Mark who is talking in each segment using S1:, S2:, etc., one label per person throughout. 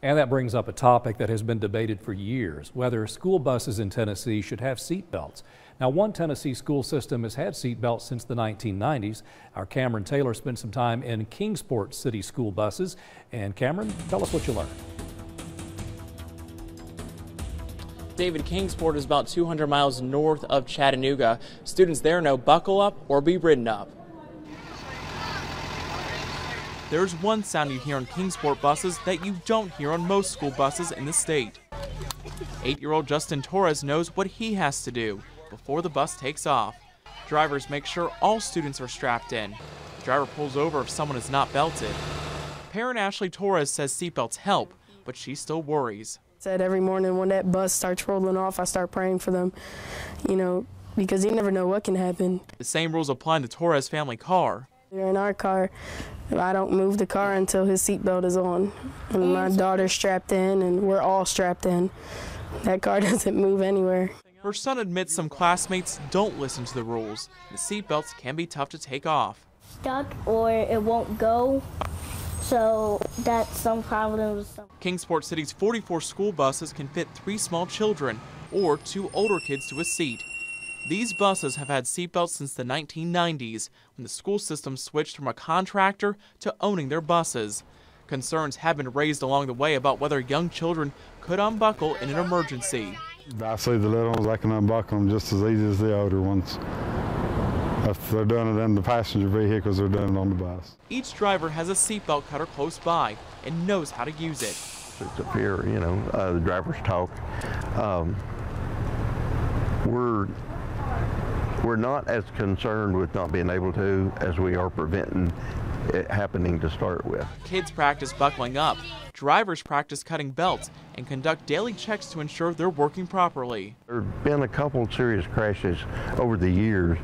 S1: And that brings up a topic that has been debated for years, whether school buses in Tennessee should have seat belts. Now, one Tennessee school system has had seat belts since the 1990s. Our Cameron Taylor spent some time in Kingsport City School buses. And Cameron, tell us what you learned.
S2: David, Kingsport is about 200 miles north of Chattanooga. Students there know buckle up or be ridden up. There's one sound you hear on Kingsport buses that you don't hear on most school buses in the state. 8-year-old Justin Torres knows what he has to do before the bus takes off. Drivers make sure all students are strapped in. The driver pulls over if someone is not belted. Parent Ashley Torres says seatbelts help, but she still worries.
S3: Said every morning when that bus starts rolling off, I start praying for them, because you never know what can happen.
S2: The same rules apply in the Torres family car.
S3: In our car, I don't move the car until his seatbelt is on. And my daughter's strapped in, and we're all strapped in. That car doesn't move anywhere.
S2: Her son admits some classmates don't listen to the rules. The seatbelts can be tough to take off.
S4: Stuck or it won't go, so that's some problems.
S2: Kingsport City's 44 school buses can fit 3 small children or 2 older kids to a seat. These buses have had seatbelts since the 1990s, when the school system switched from a contractor to owning their buses. Concerns have been raised along the way about whether young children could unbuckle in an emergency.
S5: I see the little ones, I can unbuckle them just as easy as the older ones. If they're doing it in the passenger vehicles, they're doing it on the bus.
S2: Each driver has a seatbelt cutter close by and knows how to use it.
S6: It's a fear, the drivers talk. We're not as concerned with not being able to as we are preventing it happening to start with.
S2: Kids practice buckling up, drivers practice cutting belts, and conduct daily checks to ensure they're working properly.
S6: There have been a couple serious crashes over the years,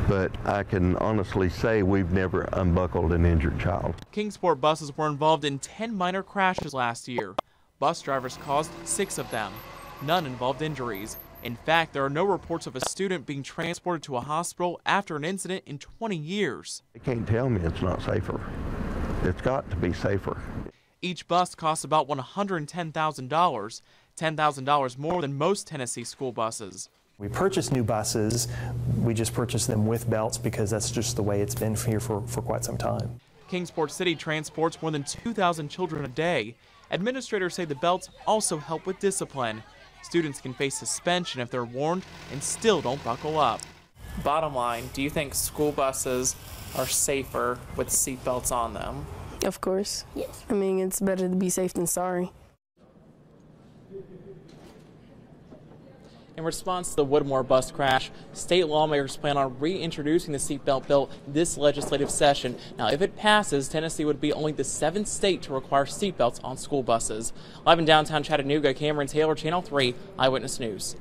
S6: but I can honestly say we've never unbuckled an injured child.
S2: Kingsport buses were involved in 10 minor crashes last year. Bus drivers caused 6 of them. None involved injuries. In fact, there are no reports of a student being transported to a hospital after an incident in 20 years.
S6: They can't tell me it's not safer. It's got to be safer.
S2: Each bus costs about $110,000, $10,000 more than most Tennessee school buses.
S7: We purchase new buses, we just purchase them with belts because that's just the way it's been here for quite some time.
S2: Kingsport City transports more than 2,000 children a day. Administrators say the belts also help with discipline. Students can face suspension if they're warned and still don't buckle up. Bottom line, do you think school buses are safer with seatbelts on them?
S3: Of course.
S4: Yes.
S3: I mean, it's better to be safe than sorry.
S2: In response to the Woodmore bus crash, state lawmakers plan on reintroducing the seatbelt bill this legislative session. Now, if it passes, Tennessee would be only the 7th state to require seatbelts on school buses. Live in downtown Chattanooga, Cameron Taylor, Channel 3 Eyewitness News.